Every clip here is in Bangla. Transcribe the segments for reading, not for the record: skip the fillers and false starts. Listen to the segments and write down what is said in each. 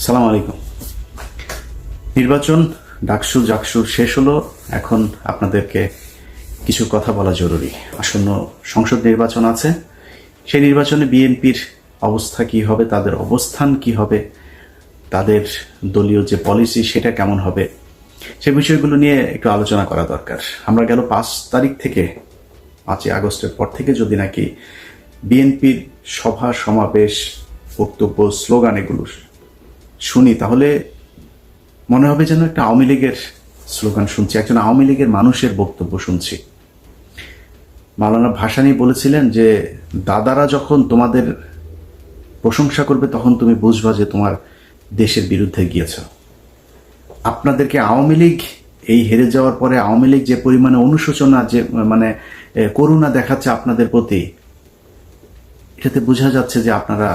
সালাম আলাইকুম। নির্বাচন ডাকসু জাকসুর শেষ হলো। এখন আপনাদেরকে কিছু কথা বলা জরুরি। আসন্ন সংসদ নির্বাচন আছে। সেই নির্বাচনে বিএনপির অবস্থা কি হবে, তাদের অবস্থান কি হবে, তাদের দলীয় যে পলিসি সেটা কেমন হবে, সে বিষয়গুলো নিয়ে একটু আলোচনা করা দরকার। আমরা গেল 5 তারিখ থেকে 5ই আগস্টের পর থেকে যদি নাকি বিএনপির সভা সমাবেশ, বক্তব্য, স্লোগান এগুলো শুনি, তাহলে মনে হবে যেন একটা আওয়ামী লীগের স্লোগান শুনছি, একজন আওয়ামী লীগের মানুষের বক্তব্য শুনছি। মাওলানা ভাসানী বলেছিলেন যে দাদারা যখন তোমাদের প্রশংসা করবে তখন তুমি বুঝবা যে তোমার দেশের বিরুদ্ধে গিয়েছ। আপনাদেরকে আওয়ামী লীগ এই হেরে যাওয়ার পরে আওয়ামী লীগ যে পরিমাণে অনুশোচনা, যে করুণা দেখাচ্ছে আপনাদের প্রতি, এটাতে বোঝা যাচ্ছে যে আপনারা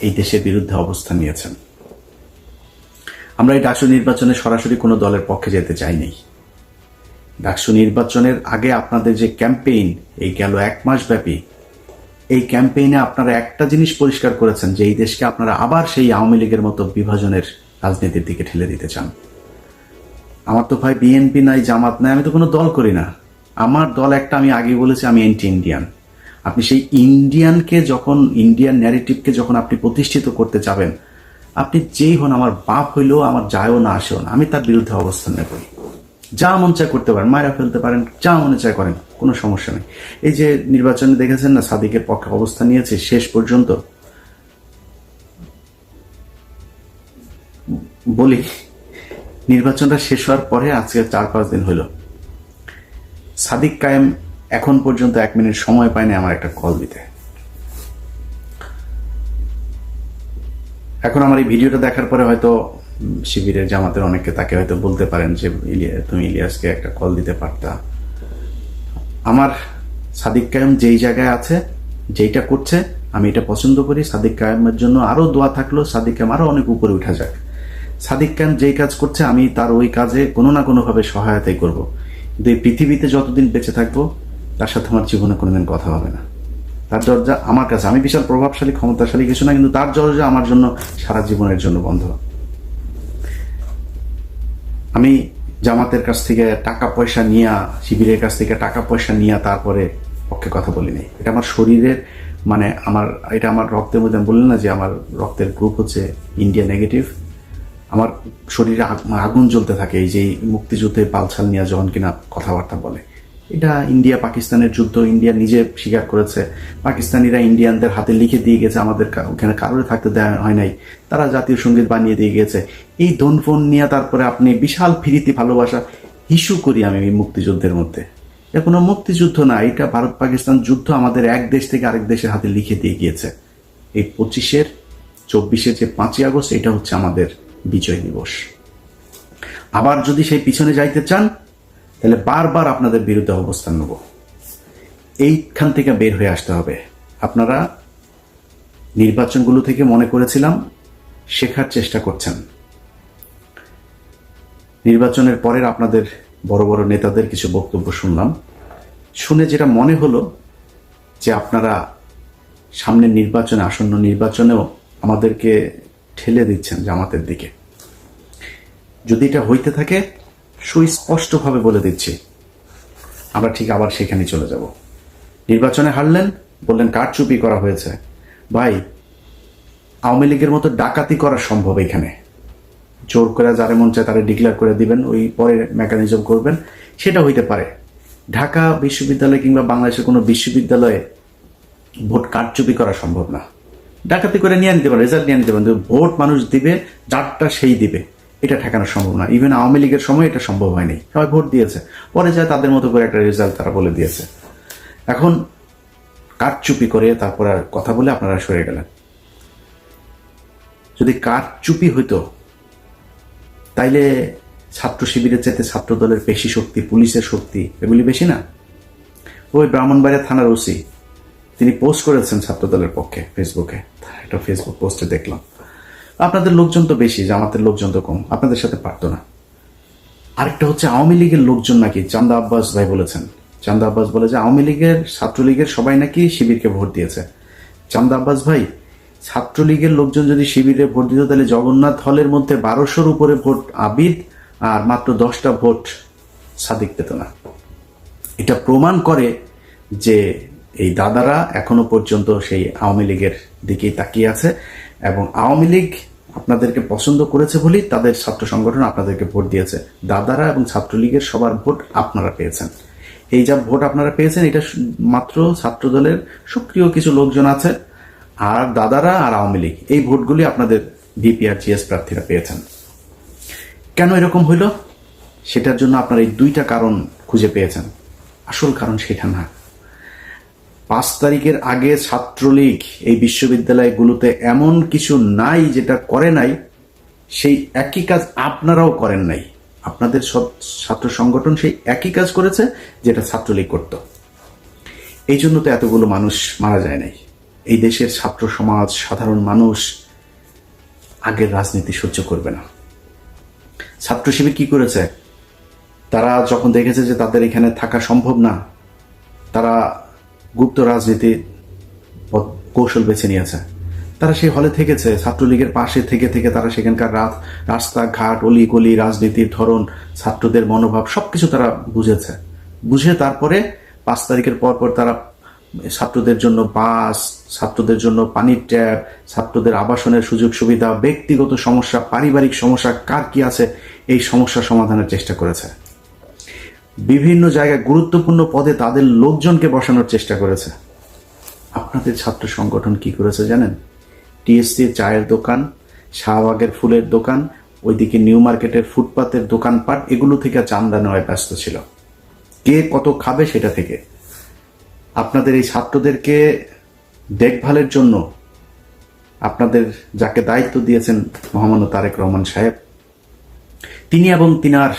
এই দেশের বিরুদ্ধে অবস্থান নিয়েছেন। আমরা এই ডাকসু নির্বাচনে সরাসরি কোনো দলের পক্ষে যেতে চাইনি। ডাকসু নির্বাচনের আগে আপনাদের যে ক্যাম্পেইন, এই গেল 1 মাস ব্যাপী, এই ক্যাম্পেইনে আপনারা একটা জিনিস পরিষ্কার করেছেন যে এই দেশকে আপনারা আবার সেই আওয়ামী লীগের মতো বিভাজনের রাজনীতির দিকে ঠেলে দিতে চান। আমার তো ভাই বিএনপি নাই, জামাত নাই, আমি তো কোনো দল করি না। আমার দল একটা, আমি আগে বলেছি আমি এন্টি ইন্ডিয়ান। আপনি সেই ইন্ডিয়ানকে যখন, ইন্ডিয়ান ন্যারেটিভকে যখন আপনি প্রতিষ্ঠিত করতে যাবেন, আপনি যেই হন, আমার বাপ হইলেও আমার যায়ও না আসেও না, আমি তার বিরুদ্ধে অবস্থান নেব। যা মন চায় করতে পারেন, মায়েরা ফেলতে পারেন, যা মনে চায় করেন, কোনো সমস্যা নেই। এই যে নির্বাচনে দেখেছেন না, সাদিকের পক্ষে অবস্থান নিয়েছে শেষ পর্যন্ত। বলি, নির্বাচনটা শেষ হওয়ার পরে আজকে 4-5 দিন হইল, সাদিক কায়েম এখন পর্যন্ত 1 মিনিট সময় পায়নি আমার একটা কল দিতে। এখন আমার এই ভিডিওটা দেখার পরে হয়তো শিবিরের, জামাতের অনেকে তাকে হয়তো বলতে পারেন যে তুমি ইলিয়াসকে একটা কল দিতে পারতা। আমার সাদিক কায়েম যেই জায়গায় আছে, যেইটা করছে, আমি এটা পছন্দ করি। সাদিক কায়েমের জন্য আরো দোয়া থাকলো, সাদিক কায়েম আরো অনেক উপরে উঠা যাক। সাদিক কায়েম যেই কাজ করছে, আমি তার ওই কাজে কোনো না কোনো ভাবে সহায়তাই করব। কিন্তু এই পৃথিবীতে যতদিন বেঁচে থাকবো, তার সাথে আমার জীবনে কোনোদিন কথা হবে না। তার দরজা আমার কাছে, আমি বিশাল প্রভাবশালী ক্ষমতাশালী কিছু না, কিন্তু তার দরজা আমার জন্য সারা জীবনের জন্য বন্ধ। আমি জামাতের কাছ থেকে টাকা পয়সা নিয়ে, শিবিরের কাছ থেকে টাকা পয়সা নিয়ে তারপরে পক্ষে কথা বলিনি। এটা আমার শরীরের, এটা আমার রক্তের মধ্যে। আমি বললাম না যে আমার রক্তের গ্রুপ হচ্ছে ইন্ডিয়া নেগেটিভ। আমার শরীরে আগুন জ্বলতে থাকে এই যে মুক্তিযুদ্ধে পালছাল নিয়ে যখন কিনা কথাবার্তা বলে। এটা ইন্ডিয়া পাকিস্তানের যুদ্ধ, ইন্ডিয়া নিজে স্বীকার করেছে। পাকিস্তানিরা ইন্ডিয়ানদের হাতে লিখে দিয়ে গেছে, আমাদের ওখানে কারোর থাকতে দেওয়া হয় নাই, তারা জাতীয় সঙ্গীত বানিয়ে দিয়ে গেছে। এই ধন ফোন নিয়ে তারপরে আপনি বিশাল ফিরিতি ভালোবাসা ইস্যু করি আমি এই মুক্তিযুদ্ধের মধ্যে। এটা কোনো মুক্তিযুদ্ধ না, এটা ভারত পাকিস্তান যুদ্ধ আমাদের এক দেশ থেকে আরেক দেশের হাতে লিখে দিয়ে গিয়েছে। এই 25-24 যে 5ই আগস্ট, এটা হচ্ছে আমাদের বিজয় দিবস। আবার যদি সেই পিছনে যাইতে চান, তাহলে বারবার আপনাদের বিরুদ্ধে অবস্থান নেব। এইখান থেকে বের হয়ে আসতে হবে। আপনারা নির্বাচনগুলো থেকে মনে করেছিলাম শেখার চেষ্টা করছেন। নির্বাচনের পরের আপনাদের বড় বড় নেতাদের কিছু বক্তব্য শুনলাম, শুনে যেটা মনে হলো যে আপনারা সামনের নির্বাচনে, আসন্ন নির্বাচনেও আমাদেরকে ঠেলে দিচ্ছেন জামাতের দিকে। যদি এটা হইতে থাকে, সুস্পষ্টভাবে বলে দিচ্ছি, আমরা ঠিক আবার সেখানে চলে যাব। নির্বাচনে হারলেন, বললেন কারচুপি করা হয়েছে। ভাই, আওয়ামী লীগের মতো ডাকাতি করা সম্ভব এখানে। জোর করে যারে মন চায় তারা ডিক্লেয়ার করে দিবেন, ওই পরে মেকানিজম করবেন, সেটা হইতে পারে। ঢাকা বিশ্ববিদ্যালয় কিংবা বাংলাদেশের কোনো বিশ্ববিদ্যালয়ে ভোট কারচুপি করা সম্ভব না। ডাকাতি করে নিয়ে নিতে পারেন, রেজাল্ট নিয়ে নিতে পারেন, ভোট মানুষ দিবে, যারটা সেই দিবে, এটা ঠেকানো সম্ভব না। ইভেন আওয়ামী লীগের সময় এটা সম্ভব হয়নি, সবাই ভোট দিয়েছে, পরে যায় তাদের মতো করে একটা রেজাল্ট তারা বলে দিয়েছে। এখন কারচুপি করে তারপর আর কথা বলে আপনারা সরে গেলেন। যদি কারচুপি হইতো, তাইলে ছাত্র শিবিরের চাইতে ছাত্র দলের পেশি শক্তি, পুলিশের শক্তি, এগুলি বেশি না? ওই ব্রাহ্মণবাড়িয়া থানার ওসি, তিনি পোস্ট করেছেন ছাত্র দলের পক্ষে ফেসবুকে, একটা ফেসবুক পোস্টে দেখলাম। আপনাদের লোকজন তো বেশি, জামাতের লোকজন তো কম, আপনাদের সাথে পারতো না। আরেকটা হচ্ছে আওয়ামী লীগের লোকজন নাকি, চান্দা আব্বাস ভাই বলেছেন, চান্দা আব্বাস বলে যে আওয়ামী লীগের, ছাত্রলীগের সবাই নাকি শিবিরকে ভোট দিয়েছে। চান্দা আব্বাস ভাই, ছাত্রলীগের লোকজন যদি শিবিরে ভোট দিত তাহলে জগন্নাথ হলের মধ্যে 1200-র উপরে ভোট আবিদ আর মাত্র 10টা ভোট সাদিক পেত না। এটা প্রমাণ করে যে এই দাদারা এখনো পর্যন্ত সেই আওয়ামী লীগের দিকেই তাকিয়ে আছে, এবং আওয়ামী লীগ আপনাদেরকে পছন্দ করেছে বলেই তাদের ছাত্র সংগঠন আপনাদেরকে ভোট দিয়েছে। দাদারা এবং ছাত্রলীগের সবার ভোট আপনারা পেয়েছেন। এই যা ভোট আপনারা পেয়েছেন এটা মাত্র ছাত্রদলের সক্রিয় কিছু লোকজন আছে, আর দাদারা আর আওয়ামী লীগ এই ভোটগুলি আপনাদের ভিপি আর জিএস প্রার্থীরা পেয়েছেন। কেন এরকম হইল সেটার জন্য আপনারা এই দুইটা কারণ খুঁজে পেয়েছেন। আসল কারণ সেটা না। 5 তারিখের আগে ছাত্রলীগ এই বিশ্ববিদ্যালয়গুলোতে এমন কিছু নাই যেটা করে নাই, সেই একই কাজ আপনারাও করেন নাই। আপনাদের সব ছাত্র সংগঠন সেই একই কাজ করেছে যেটা ছাত্রলীগ করত। এই জন্য তো এতগুলো মানুষ মারা যায় নাই। এই দেশের ছাত্র সমাজ, সাধারণ মানুষ আগের রাজনীতি সহ্য করবে না। ছাত্র শিবির কি করেছে? তারা যখন দেখেছে যে তাদের এখানে থাকা সম্ভব না, তারা গুপ্ত রাজনীতির কৌশল বেছে নিয়েছে। তারা সেই হলে থেকেছে, ছাত্রলীগের পাশে থেকে থেকে তারা সেখানকার রাস্তাঘাট, অলি গলি, রাজনীতির ধরন, ছাত্রদের মনোভাব সবকিছু তারা বুঝেছে। বুঝে তারপরে 5 তারিখের পর তারা ছাত্রদের জন্য বাস, ছাত্রদের জন্য পানির ট্যাপ, ছাত্রদের আবাসনের সুযোগ সুবিধা, ব্যক্তিগত সমস্যা, পারিবারিক সমস্যা কার কি আছে এই সমস্যা সমাধানের চেষ্টা করেছে। বিভিন্ন জায়গায় গুরুত্বপূর্ণ পদে তাদের লোকজনকে বসানোর চেষ্টা করেছে। আপনাদের ছাত্র সংগঠন কি করেছে জানেন? টিএসসির চায়ের দোকান, শাহবাগের ফুলের দোকান, ওইদিকে নিউ মার্কেটের ফুটপাতের দোকানপাট, এগুলো থেকে চান্দা নেওয়ায় ব্যস্ত ছিল। কে কত খাবে সেটা থেকে। আপনাদের এই ছাত্রদেরকে দেখভালের জন্য আপনাদের যাকে দায়িত্ব দিয়েছেন মহামান্য তারেক রহমান সাহেব, তিনি এবং তিনার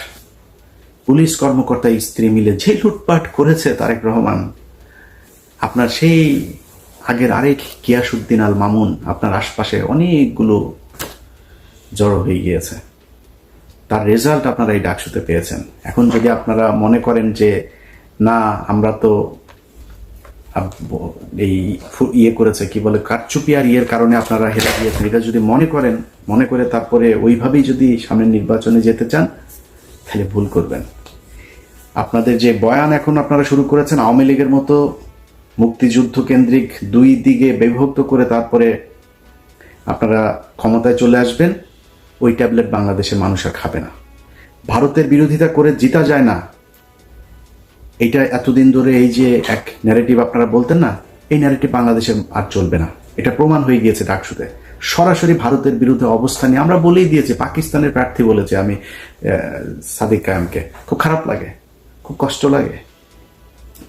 পুলিশ কর্মকর্তা স্ত্রী মিলে যে লুটপাট করেছে তারেক রহমান, আপনার সেই আগের আরেক গিয়াসউদ্দিন আল মামুন আপনার আশপাশে অনেকগুলো জড়ো হয়ে গিয়েছে। তার রেজাল্ট আপনারা এই ডাকসুতে পেয়েছেন। এখন যদি আপনারা মনে করেন যে না আমরা তো এই ইয়ে করেছে, কি বলে, কারচুপি আর ইয়ের কারণে আপনারা হেরে গিয়েছেন, এটা যদি মনে করে তারপরে ওইভাবেই যদি সামনের নির্বাচনে যেতে চান তাহলে ভুল করবেন। আপনাদের যে বয়ান এখন আপনারা শুরু করেছেন আওয়ামী লীগের মতো মুক্তিযুদ্ধ কেন্দ্রিক দুই দিকে বিভক্ত করে তারপরে আপনারা ক্ষমতায় চলে আসবেন, ওই ট্যাবলেট বাংলাদেশের মানুষ আর খাবে না। ভারতের বিরোধিতা করে জিতা যায় না, এটা এতদিন ধরে এই যে এক ন্যারেটিভ আপনারা বলতেন না, এই ন্যারেটিভ বাংলাদেশে আর চলবে না। এটা প্রমাণ হয়ে গিয়েছে ডাকসুতে। সরাসরি ভারতের বিরুদ্ধে অবস্থান নিয়ে আমরা বলেই দিয়েছি। পাকিস্তানের প্রার্থী বলেছে আমি সাদিক কায়েমকে, খুব খারাপ লাগে, খুব কষ্ট লাগে।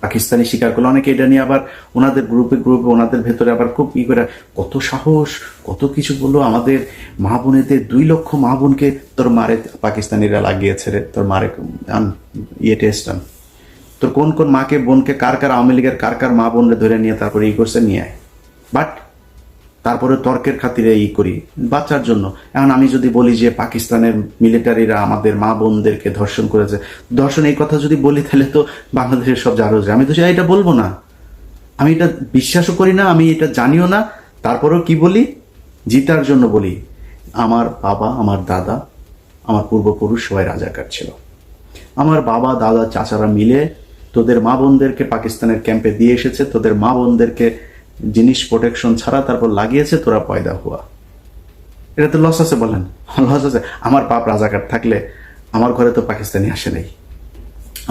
পাকিস্তানি স্বীকার করলে অনেকে এটা নিয়ে আবার ওনাদের গ্রুপে ওনাদের ভেতরে আবার খুব ই করে কত সাহস, কত কিছু বললো। আমাদের মা বোনেদের 2 লক্ষ মা বোনকে তোর মারে পাকিস্তানিরা লাগিয়েছে রে, তোর মারে ইয়ে টেস্ট আন, তোর কোন কোন মাকে বোনকে কার কার আওয়ামী লীগের কার মা বোনরে ধরে নিয়ে তারপরে ই করছে নিয়ে আয়। বাট তারপরে তর্কের খাতিরে ই করি বাচ্চার জন্য। এখন আমি যদি বলি যে পাকিস্তানের মিলিটারিরা আমাদের মা বোনদেরকে ধর্ষণ করেছে, ধর্ষণ এই কথা যদি বলি তাহলে তো বাংলাদেশের সব জারো যায়। আমি তো এটা বলবো না, আমি এটা বিশ্বাসও করি না, আমি এটা জানিও না। তারপরেও কি বলি? জিতার জন্য বলি। আমার বাবা, আমার দাদা, আমার পূর্বপুরুষ সবাই রাজাকার ছিল। আমার বাবা, দাদা, চাচারা মিলে তোদের মা বোনদেরকে পাকিস্তানের ক্যাম্পে দিয়ে এসেছে, তোদের মা বোনদেরকে জিনিস প্রোটেকশন ছাড়া তারপর লাগিয়েছে, তোরা পয়দা হওয়া। এটা তো লস আছে, বলেন লস আছে? আমার বাপ রাজাকার থাকলে আমার ঘরে তো পাকিস্তানি আসে নাই।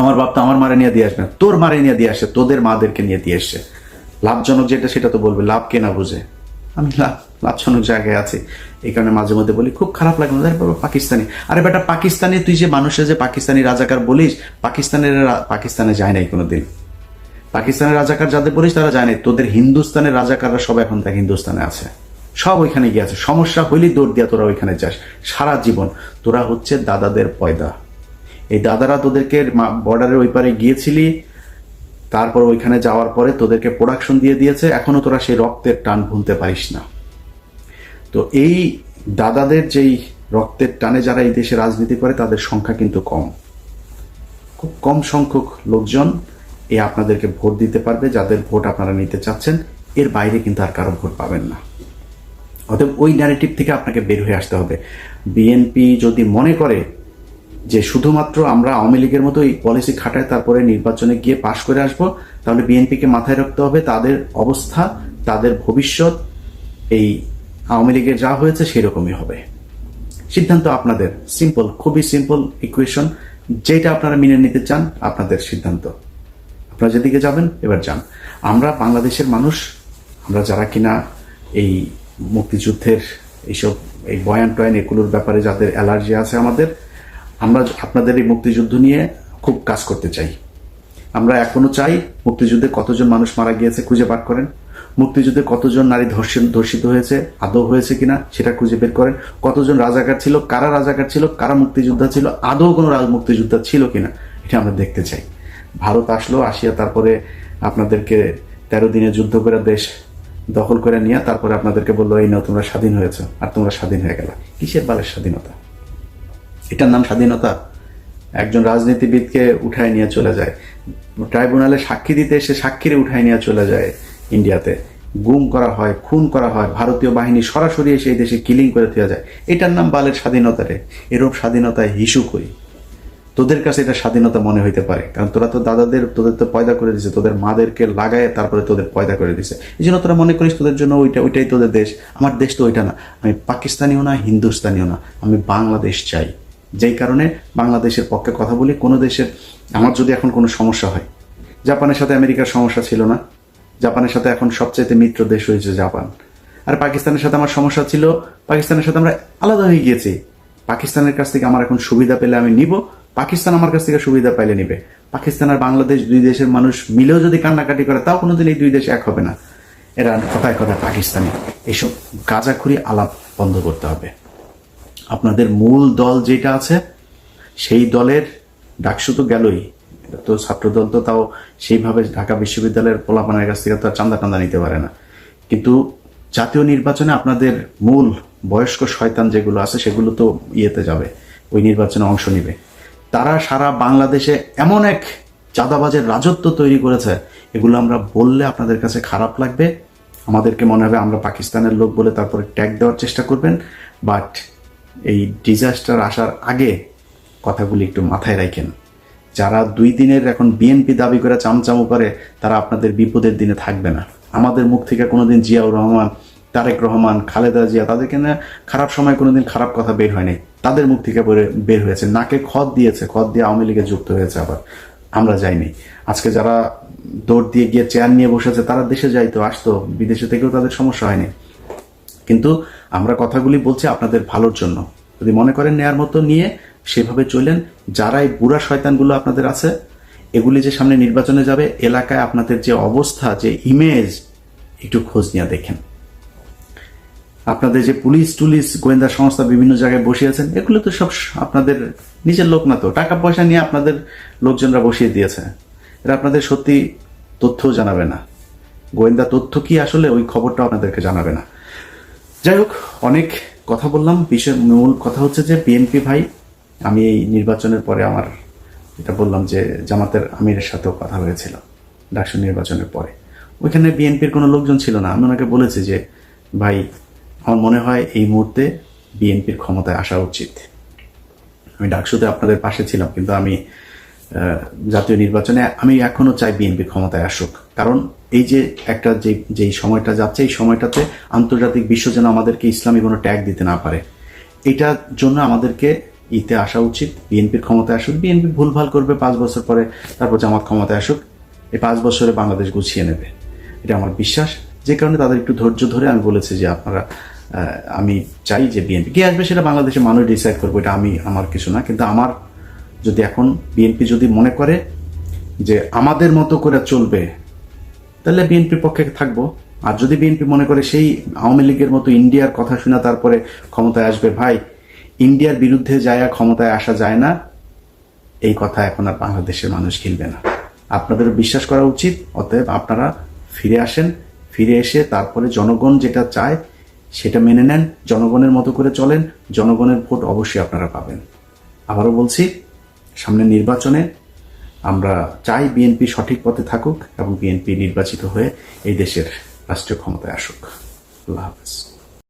আমার বাপ তো আমার মারে নিয়ে দিয়ে আসবে না, তোর মারে নিয়ে দিয়ে আসে, তোদের মাদেরকে নিয়ে দিয়ে এসছে। লাভজনক যেটা সেটা তো বলবে, লাভ কে না বুঝে। আমি লাভজনক জায়গায় আছি, এই কারণে মাঝে মধ্যে বলি খুব খারাপ লাগে না পাকিস্তানি। আরে বেটা পাকিস্তানি, তুই যে মানুষের যে পাকিস্তানি রাজাকার বলিস, পাকিস্তানে যায় নাই কোনোদিন। পাকিস্তানের রাজাকার যাদের বলিস তারা যায় নাই। তোদের হিন্দুস্তানের রাজাকাররা সব এখন দেখ হিন্দুস্তানে আছে, সব ওইখানে গিয়ে আছে। সমস্যা হইলেই দৌড় দিয়া তোরা ওইখানে যাস সারা জীবন। তোরা হচ্ছে দাদাদের পয়দা। এই দাদারা তোদেরকে বর্ডারের ওই পারে গিয়েছিলি, তারপর ওইখানে যাওয়ার পরে তোদেরকে প্রোডাকশন দিয়ে দিয়েছে, এখনো তোরা সেই রক্তের টান ভুলতে পারিস না। তো এই দাদাদের যেই রক্তের টানে যারা এই দেশে রাজনীতি করে তাদের সংখ্যা কিন্তু কম, খুব কম সংখ্যক লোকজন এই আপনাদেরকে ভোট দিতে পারবে, যাদের ভোট আপনারা নিতে চাচ্ছেন। এর বাইরে কিন্তু আর কারো ভোট পাবেন না। অতএব ওই ন্যারেটিভ থেকে আপনাকে বের হয়ে আসতে হবে। বিএনপি যদি মনে করে যে শুধুমাত্র আমরা আওয়ামী লীগের মতো এই পলিসি খাটায় তারপরে নির্বাচনে গিয়ে পাশ করে আসব, তাহলে বিএনপিকে মাথায় রাখতে হবে তাদের অবস্থা, তাদের ভবিষ্যৎ এই আওয়ামী লীগের যা হয়েছে সেরকমই হবে। সিদ্ধান্ত আপনাদের, সিম্পল, খুবই সিম্পল ইকুয়েশন। যেটা আপনারা মেনে নিতে চান আপনাদের সিদ্ধান্ত, আপনারা যেদিকে যাবেন এবার যান। আমরা বাংলাদেশের মানুষ, আমরা যারা কিনা এই মুক্তিযুদ্ধের এইসব এই বয়ান টয়ান এগুলোর ব্যাপারে যাদের অ্যালার্জি আছে আমাদের, আমরা আপনাদের এই মুক্তিযুদ্ধ নিয়ে খুব কাজ করতে চাই। আমরা এখনো চাই মুক্তিযুদ্ধে কতজন মানুষ মারা গিয়েছে খুঁজে বার করেন, মুক্তিযুদ্ধে কতজন নারী ধর্ষিত হয়েছে আদৌ হয়েছে কিনা সেটা খুঁজে বের করেন, কতজন রাজাকার ছিল, কারা রাজাকার ছিল, কারা মুক্তিযোদ্ধা ছিল, আদৌ কোনো মুক্তিযোদ্ধা ছিল কিনা এটা আমরা দেখতে চাই। ভারত আসলো, আসিয়া তারপরে আপনাদেরকে 13 দিনে যুদ্ধ করে দেশ দখল করে নিয়ে তারপরে আপনাদেরকে বললো এই নাও তোমরা স্বাধীন হয়েছে, আর তোমরা স্বাধীন হয়ে গেল। কিসের বালের স্বাধীনতা? এটার নাম স্বাধীনতা? একজন রাজনীতিবিদকে উঠায় নিয়ে চলে যায়, ট্রাইব্যুনালে সাক্ষী দিতে এসে সাক্ষীরে উঠায় নিয়ে চলে যায় ইন্ডিয়াতে, গুম করা হয়, খুন করা হয়, ভারতীয় বাহিনী সরাসরি এসে এই দেশে কিলিং করে দেওয়া যায়। এটার নাম বালের স্বাধীনতা রে। এরূপ স্বাধীনতায় হিসু করি। তোদের কাছে এটা স্বাধীনতা মনে হইতে পারে, কারণ তোরা তো তোদের তো পয়দা করে দিছে, তোদের মাদেরকে লাগায় তারপরে তোদের পয়দা করে দিছে, এই জন্য তোরা মনে করিস তোদের জন্য ওইটাই তোদের দেশ। আমার দেশ তো ওইটা না, আমি পাকিস্তানিও না, হিন্দুস্তানিও না, আমি বাংলাদেশ চাই। যেই কারণে বাংলাদেশের পক্ষে কথা বলি। কোনো দেশের, আমার যদি এখন কোনো সমস্যা হয়, জাপানের সাথে আমেরিকার সমস্যা ছিল না, জাপানের সাথে এখন সবচাইতে মিত্র দেশ হয়েছে জাপান। আর পাকিস্তানের সাথে আমার সমস্যা ছিল, পাকিস্তানের সাথে আমরা আলাদা হয়ে গিয়েছি। পাকিস্তানের কাছ থেকে আমার এখন সুবিধা পেলে আমি নিব, পাকিস্তান আমার কাছ থেকে সুবিধা পাইলে নিবে। পাকিস্তান আর বাংলাদেশ দুই দেশের মানুষ মিলেও যদি কান্নাকাটি করে তাও কোনোদিন এই দুই দেশ এক হবে না। এরা কথায় কথায় পাকিস্তানি, এইসব গাঁজাখুরি আলাপ বন্ধ করতে হবে। আপনাদের মূল দল যেটা আছে সেই দলের ডাকসু তো গেলই, তো ছাত্রদল তো তাও সেইভাবে ঢাকা বিশ্ববিদ্যালয়ের পোলাপানের কাছ থেকে তো আর চান্দা টান্দা নিতে পারে না। কিন্তু জাতীয় নির্বাচনে আপনাদের মূল বয়স্ক শয়তান যেগুলো আছে সেগুলো তো ইয়েতে যাবে, ওই নির্বাচনে অংশ নিবে। তারা সারা বাংলাদেশে এমন এক চাঁদাবাজের রাজত্ব তৈরি করেছে, এগুলো আমরা বললে আপনাদের কাছে খারাপ লাগবে, আমাদেরকে মনে হবে আমরা পাকিস্তানের লোক বলে তারপরে ট্যাগ দেওয়ার চেষ্টা করবেন। বাট এই ডিজাস্টার আসার আগে কথাগুলি একটু মাথায় রাখেন। যারা 2 দিনের এখন বিএনপি দাবি করে চামচামো করে, তারা আপনাদের বিপদের দিনে থাকবে না। আমাদের মুখ থেকে কোনোদিন জিয়াউর রহমান, তারেক রহমান, খালেদা জিয়া, তাদেরকে না খারাপ সময় কোনোদিন খারাপ কথা বের হয়নি, তাদের মুখ থেকে বের হয়েছে। নাকে খত দিয়েছে, খত দিয়ে আওয়ামী লীগে যুক্ত হয়েছে। আবার আমরা যাইনি। আজকে যারা দৌড় দিয়ে গিয়ে চেয়ার নিয়ে বসেছে তারা দেশে যাইতো, আসতো, বিদেশে থেকেও তাদের সমস্যা হয়নি। কিন্তু আমরা কথাগুলি বলছি আপনাদের ভালোর জন্য। যদি মনে করেন নেয়ার মতো নিয়ে সেভাবে চলেন। যারা এই বুড়া শয়তানগুলো আপনাদের আছে, এগুলি যে সামনে নির্বাচনে যাবে, এলাকায় আপনাদের যে অবস্থা, যে ইমেজ, একটু খোঁজ নিয়ে দেখেন। আপনাদের যে পুলিশ টুলিশ গোয়েন্দা সংস্থা বিভিন্ন জায়গায় বসিয়েছেন, এগুলো তো সব আপনাদের নিজের লোক না, তো টাকা পয়সা নিয়ে আপনাদের লোকজনরা বসিয়ে দিয়েছে। এরা আপনাদের সত্যি তথ্যও জানাবে না, গোয়েন্দা তথ্য কি আসলে ওই খবরটাও আপনাদেরকে জানাবে না। যাই হোক, অনেক কথা বললাম। মূল কথা হচ্ছে যে বিএনপি ভাই, আমি এই নির্বাচনের পরে আমার এটা বললাম যে জামাতের আমিরের সাথেও কথা হয়েছিল ডাকসু নির্বাচনের পরে। ওইখানে বিএনপির কোনো লোকজন ছিল না। আমি ওনাকে বলেছি যে ভাই, আমার মনে হয় এই মুহূর্তে বিএনপির ক্ষমতায় আসা উচিত। আমি ডাকসুতে আপনাদের পাশে ছিলাম, কিন্তু আমি জাতীয় নির্বাচনে আমি এখনো চাই বিএনপি ক্ষমতায় আসুক। কারণ এই যে একটা যেই সময়টা যাচ্ছে, এই সময়টাতে আন্তর্জাতিক বিশ্ব যেন আমাদেরকে ইসলামী কোনো ট্যাগ দিতে না পারে, এটার জন্য আমাদেরকে ইতে আসা উচিত, বিএনপির ক্ষমতায় আসুক। বিএনপি ভুলভাল করবে, 5 বছর পরে তারপর জামাত ক্ষমতায় আসুক, এই 5 বছরে বাংলাদেশ গুছিয়ে নেবে, এটা আমার বিশ্বাস। যে কারণে তাদের একটু ধৈর্য ধরে আমি বলেছি যে আপনারা, আমি চাই যে বিএনপি কে আসবে সেটা বাংলাদেশের মানুষ ডিসাইড করবো, এটা আমার কিছু না। কিন্তু আমার যদি এখন বিএনপি যদি মনে করে যে আমাদের মতো করে চলবে, তাহলে বিএনপির পক্ষে থাকবো। আর যদি বিএনপি মনে করে সেই আওয়ামী লীগের মতো ইন্ডিয়ার কথা শোনা তারপরে ক্ষমতায় আসবে, ভাই, ইন্ডিয়ার বিরুদ্ধে যায় ক্ষমতায় আসা যায় না, এই কথা এখন আর বাংলাদেশের মানুষ গিলবে না। আপনাদের বিশ্বাস করা উচিত। অতএব আপনারা ফিরে আসেন, ফিরে এসে তারপরে জনগণ যেটা চায় সেটা মেনে নেন, জনগণের মতো করে চলেন, জনগণের ভোট অবশ্যই আপনারা পাবেন। আবারও বলছি, সামনে নির্বাচনে আমরা চাই বিএনপি সঠিক পথে থাকুক এবং বিএনপি নির্বাচিত হয়ে এই দেশের রাষ্ট্রীয় ক্ষমতায় আসুক। আল্লাহ হাফেজ।